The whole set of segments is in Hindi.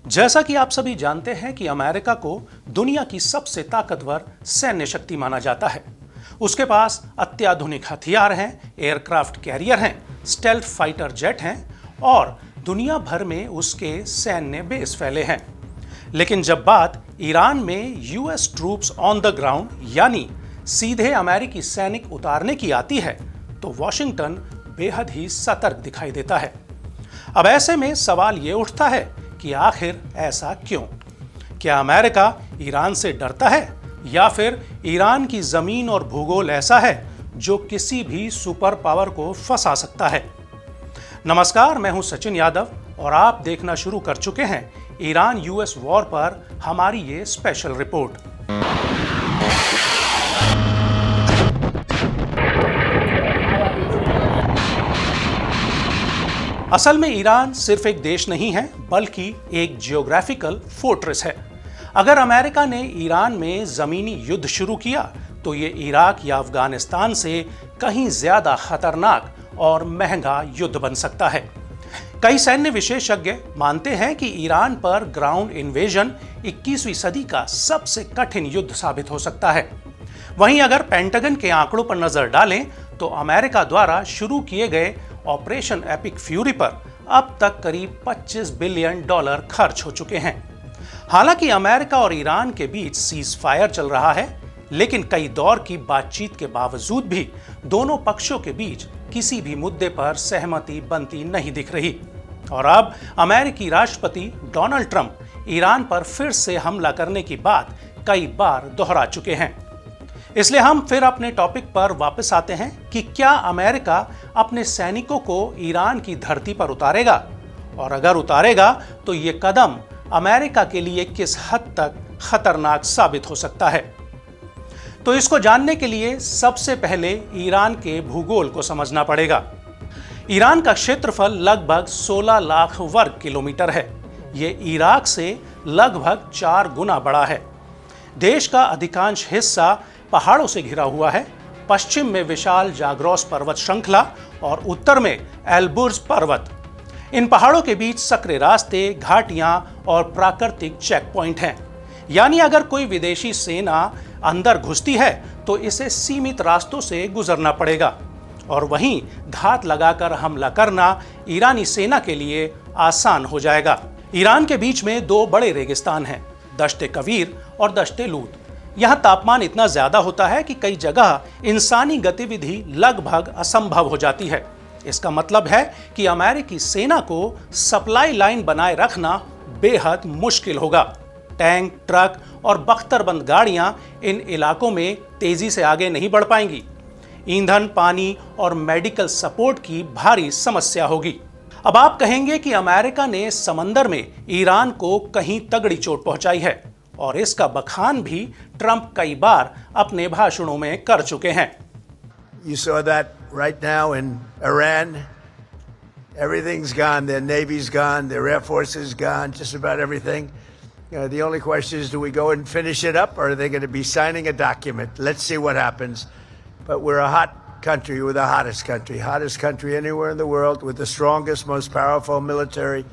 जैसा कि आप सभी जानते हैं कि अमेरिका को दुनिया की सबसे ताकतवर सैन्य शक्ति माना जाता है। उसके पास अत्याधुनिक हथियार हैं, एयरक्राफ्ट कैरियर हैं, स्टेल्थ फाइटर जेट हैं और दुनिया भर में उसके सैन्य बेस फैले हैं। लेकिन जब बात ईरान में US troops on the ground यानी सीधे अमेरिकी सैनिक उतारने की आती है तो वॉशिंगटन बेहद ही सतर्क दिखाई देता है। अब ऐसे में सवाल ये उठता है कि आखिर ऐसा क्यों? क्या अमेरिका ईरान से डरता है या फिर ईरान की जमीन और भूगोल ऐसा है जो किसी भी सुपर पावर को फंसा सकता है? नमस्कार, मैं हूं सचिन यादव और आप देखना शुरू कर चुके हैं ईरान यूएस वॉर पर हमारी ये स्पेशल रिपोर्ट। असल में ईरान सिर्फ एक देश नहीं है बल्कि एक जियोग्राफिकल फोर्ट्रेस है। अगर अमेरिका ने ईरान में जमीनी युद्ध शुरू किया तो ये इराक या अफगानिस्तान से कहीं ज्यादा खतरनाक और महंगा युद्ध बन सकता है। कई सैन्य विशेषज्ञ मानते हैं कि ईरान पर ग्राउंड इन्वेजन 21वीं सदी का सबसे कठिन युद्ध साबित हो सकता है। वहीं अगर पेंटागन के आंकड़ों पर नजर डालें तो अमेरिका द्वारा शुरू किए गए ऑपरेशन एपिक फ्यूरी पर अब तक करीब $25 बिलियन खर्च हो चुके हैं। हालांकि अमेरिका और ईरान के बीच सीज फायर चल रहा है, लेकिन कई दौर की बातचीत के बावजूद भी दोनों पक्षों के बीच किसी भी मुद्दे पर सहमति बनती नहीं दिख रही। और अब अमेरिकी राष्ट्रपति डोनाल्ड ट्रंप ईरान पर फिर से हमला करने की बात कई बार दोहरा चुके हैं। इसलिए हम फिर अपने टॉपिक पर वापस आते हैं कि क्या अमेरिका अपने सैनिकों को ईरान की धरती पर उतारेगा, और अगर उतारेगा तो ये कदम अमेरिका के लिए किस हद तक खतरनाक साबित हो सकता है। तो इसको जानने के लिए सबसे पहले ईरान के भूगोल को समझना पड़ेगा। ईरान का क्षेत्रफल लगभग 16 लाख वर्ग किलोमीटर है। ये इराक से लगभग 4 गुना बड़ा है। देश का अधिकांश हिस्सा पहाड़ों से घिरा हुआ है। पश्चिम में विशाल जाग्रोस पर्वत श्रृंखला और उत्तर में एल्बुर्ज पर्वत। इन पहाड़ों के बीच सकरे रास्ते, घाटियां और प्राकृतिक चेक पॉइंट हैं। यानी अगर कोई विदेशी सेना अंदर घुसती है तो इसे सीमित रास्तों से गुजरना पड़ेगा, और वहीं घात लगाकर हमला करना ईरानी सेना के लिए आसान हो जाएगा। ईरान के बीच में 2 बड़े रेगिस्तान हैं, दश्त कवीर और दश्त लूत। यहाँ तापमान इतना ज्यादा होता है कि कई जगह इंसानी गतिविधि लगभग असंभव हो जाती है। इसका मतलब है कि अमेरिकी सेना को सप्लाई लाइन बनाए रखना बेहद मुश्किल होगा। टैंक, ट्रक और बख्तरबंद गाड़ियां इन इलाकों में तेजी से आगे नहीं बढ़ पाएंगी। ईंधन, पानी और मेडिकल सपोर्ट की भारी समस्या होगी। अब आप कहेंगे कि अमेरिका ने समंदर में ईरान को कहीं तगड़ी चोट पहुंचाई है, और इसका बखान भी ट्रंप कई बार अपने भाषणों में कर चुके हैं। You saw that right now in Iran. Everything's gone. Their navy's gone. Their air force is gone. Just about everything. The only question is, do we go and finish it up, or are they going to be signing a document? Let's see what happens. But we're a hot country. We're the hottest country anywhere in the world, with the strongest, most powerful military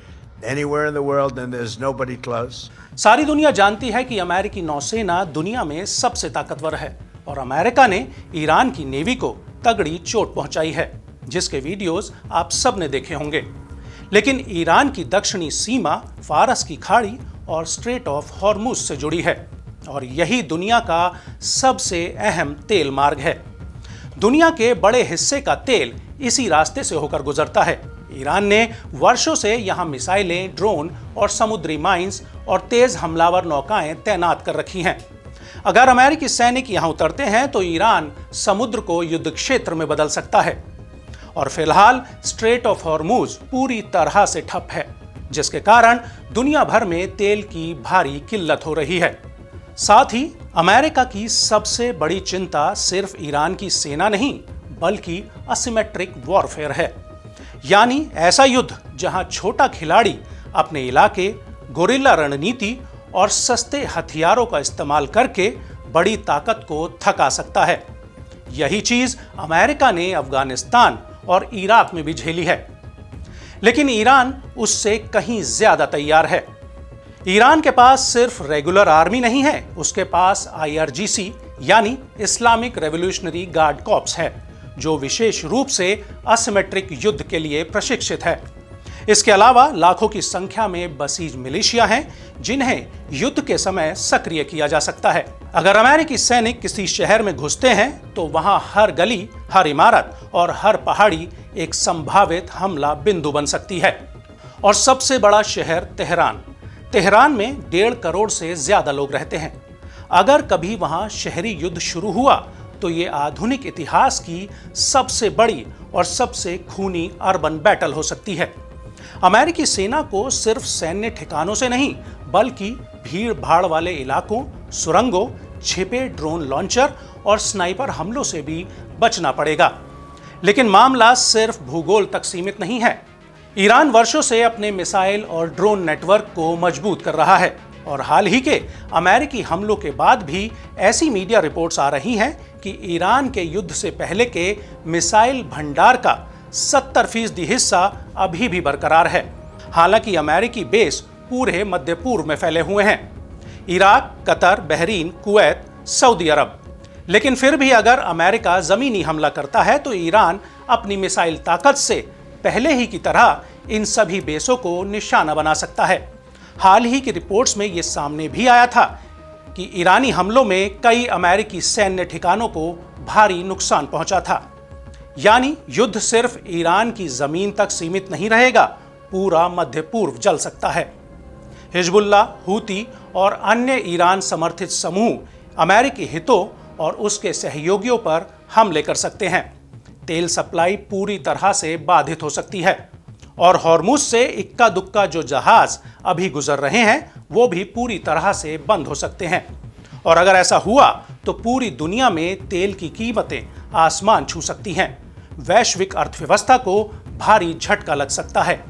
anywhere in the world, and there's nobody close. सारी दुनिया जानती है कि अमेरिकी नौसेना दुनिया में सबसे ताकतवर है, और अमेरिका ने ईरान की नेवी को तगड़ी चोट पहुंचाई है, जिसके वीडियोस आप सब ने देखे होंगे। लेकिन ईरान की दक्षिणी सीमा फारस की खाड़ी और स्ट्रेट ऑफ हॉर्मुज से जुड़ी है, और यही दुनिया का सबसे अहम तेल मार्ग है। दुनिया के बड़े हिस्से का तेल इसी रास्ते से होकर गुजरता है। ईरान ने वर्षों से यहां मिसाइलें, ड्रोन और समुद्री माइंस और तेज हमलावर नौकाएं तैनात कर रखी हैं। अगर अमेरिकी सैनिक यहां उतरते हैं तो ईरान समुद्र को युद्ध क्षेत्र में बदल सकता है, और फिलहाल स्ट्रेट ऑफ हॉर्मुज पूरी तरह से ठप है, जिसके कारण दुनिया भर में तेल की भारी किल्लत हो रही है। साथ ही अमेरिका की सबसे बड़ी चिंता सिर्फ ईरान की सेना नहीं बल्कि असिमेट्रिक वॉरफेयर है, यानी ऐसा युद्ध जहां छोटा खिलाड़ी अपने इलाके, गोरिल्ला रणनीति और सस्ते हथियारों का इस्तेमाल करके बड़ी ताकत को थका सकता है। यही चीज अमेरिका ने अफगानिस्तान और इराक में भी झेली है, लेकिन ईरान उससे कहीं ज्यादा तैयार है। ईरान के पास सिर्फ रेगुलर आर्मी नहीं है, उसके पास IRGC यानी इस्लामिक रेवोल्यूशनरी गार्ड कॉर्प्स है, जो विशेष रूप से असिमेट्रिक युद्ध के लिए प्रशिक्षित है। इसके अलावा लाखों की संख्या में बसीज मिलिशिया हैं, जिन्हें युद्ध के समय सक्रिय किया जा सकता है। अगर अमेरिकी सैनिक किसी शहर में घुसते हैं तो वहां हर गली, हर इमारत और हर पहाड़ी एक संभावित हमला बिंदु बन सकती है। और सबसे बड़ा शहर तेहरान में 1.5 करोड़ से ज्यादा लोग रहते हैं। अगर कभी वहां शहरी युद्ध शुरू हुआ तो ये आधुनिक इतिहास की सबसे बड़ी और सबसे खूनी अर्बन बैटल हो सकती है। अमेरिकी सेना को सिर्फ सैन्य ठिकानों से नहीं, बल्कि भीड़ भाड़ वाले इलाकों, सुरंगों, छिपे ड्रोन लॉन्चर और स्नाइपर हमलों से भी बचना पड़ेगा। लेकिन मामला सिर्फ भूगोल तक सीमित नहीं है। ईरान वर्षों से अपने मिसाइल और ड्रोन नेटवर्क को मजबूत कर रहा है और हाल ही के अमेरिकी हमलों के बाद भी ऐसी मीडिया रिपोर्ट्स आ रही हैं कि ईरान के युद्ध से पहले के मिसाइल भंडार का 70% हिस्सा अभी भी बरकरार है। हालांकि अमेरिकी बेस पूरे मध्य पूर्व में फैले हुए हैं, Iraq, Qatar, Bahrain, Kuwait, Saudi Arabia. लेकिन फिर भी अगर अमेरिका जमीनी हमला करता है तो ईरान अपनी मिसाइल ताकत से पहले ही की तरह इन सभी बेसों को निशाना बना सकता है। हाल ही की रिपोर्ट्स में यह सामने भी आया था कि ईरानी हमलों में कई अमेरिकी सैन्य ठिकानों को भारी नुकसान पहुंचा था। यानी युद्ध सिर्फ ईरान की जमीन तक सीमित नहीं रहेगा, पूरा मध्य पूर्व जल सकता है। हिजबुल्लाह, हूती और अन्य ईरान समर्थित समूह अमेरिकी हितों और उसके सहयोगियों पर हमले कर सकते हैं। तेल सप्लाई पूरी तरह से बाधित हो सकती है और हॉर्मुज से इक्का दुक्का जो जहाज अभी गुजर रहे हैं वो भी पूरी तरह से बंद हो सकते हैं। और अगर ऐसा हुआ तो पूरी दुनिया में तेल की कीमतें आसमान छू सकती हैं। वैश्विक अर्थव्यवस्था को भारी झटका लग सकता है।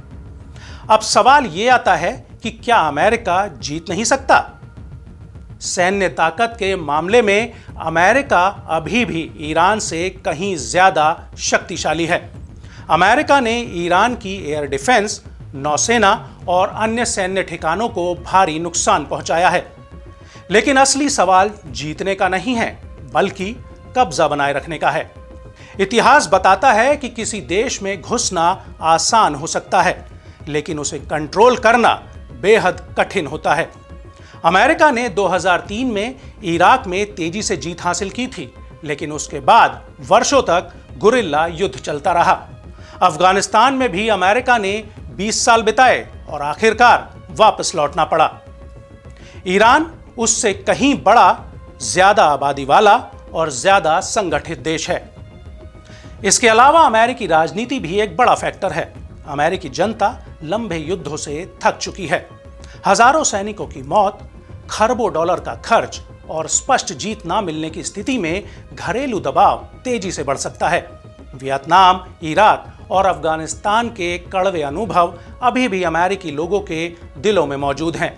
अब सवाल ये आता है कि क्या अमेरिका जीत नहीं सकता? सैन्य ताकत के मामले में अमेरिका अभी भी ईरान से कहीं ज्यादा शक्तिशाली है। अमेरिका ने ईरान की एयर डिफेंस, नौसेना और अन्य सैन्य ठिकानों को भारी नुकसान पहुंचाया है। लेकिन असली सवाल जीतने का नहीं है, बल्कि कब्जा बनाए रखने का है। इतिहास बताता है कि किसी देश में घुसना आसान हो सकता है, लेकिन उसे कंट्रोल करना बेहद कठिन होता है। अमेरिका ने 2003 में इराक में तेजी से जीत हासिल की थी, लेकिन उसके बाद वर्षों तक गुरिल्ला युद्ध चलता रहा। अफगानिस्तान में भी अमेरिका ने 20 साल बिताए और आखिरकार वापस लौटना पड़ा। ईरान उससे कहीं बड़ा, ज्यादा आबादी वाला और ज्यादा संगठित देश है। इसके अलावा अमेरिकी राजनीति भी एक बड़ा फैक्टर है। अमेरिकी जनता लंबे युद्धों से थक चुकी है। हजारों सैनिकों की मौत, खरबों डॉलर का खर्च और स्पष्ट जीत ना मिलने की स्थिति में घरेलू दबाव तेजी से बढ़ सकता है। वियतनाम, इराक और अफगानिस्तान के कड़वे अनुभव अभी भी अमेरिकी लोगों के दिलों में मौजूद हैं।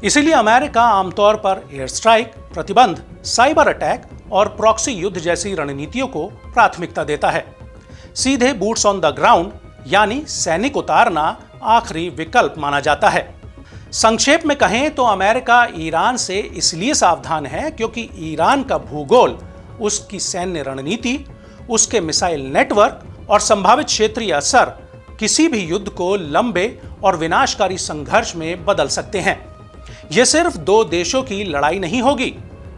इसीलिए अमेरिका आमतौर पर एयर स्ट्राइक, प्रतिबंध, साइबर अटैक और प्रॉक्सी युद्ध जैसी रणनीतियों को प्राथमिकता देता है। सीधे बूट्स ऑन द ग्राउंड यानी सैनिक उतारना आखिरी विकल्प माना जाता है। संक्षेप में कहें तो अमेरिका ईरान से इसलिए सावधान है क्योंकि ईरान का भूगोल, उसकी सैन्य रणनीति, उसके मिसाइल नेटवर्क और संभावित क्षेत्रीय असर किसी भी युद्ध को लंबे और विनाशकारी संघर्ष में बदल सकते हैं। यह सिर्फ दो देशों की लड़ाई नहीं होगी,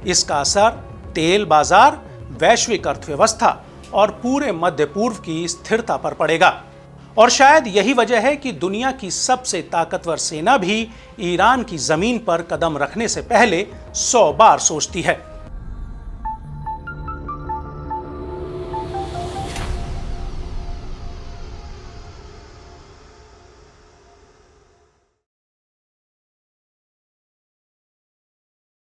इसका असर तेल बाजार, वैश्विक अर्थव्यवस्था और पूरे मध्य पूर्व की स्थिरता पर पड़ेगा। और शायद यही वजह है कि दुनिया की सबसे ताकतवर सेना भी ईरान की जमीन पर कदम रखने से पहले 100 बार सोचती है।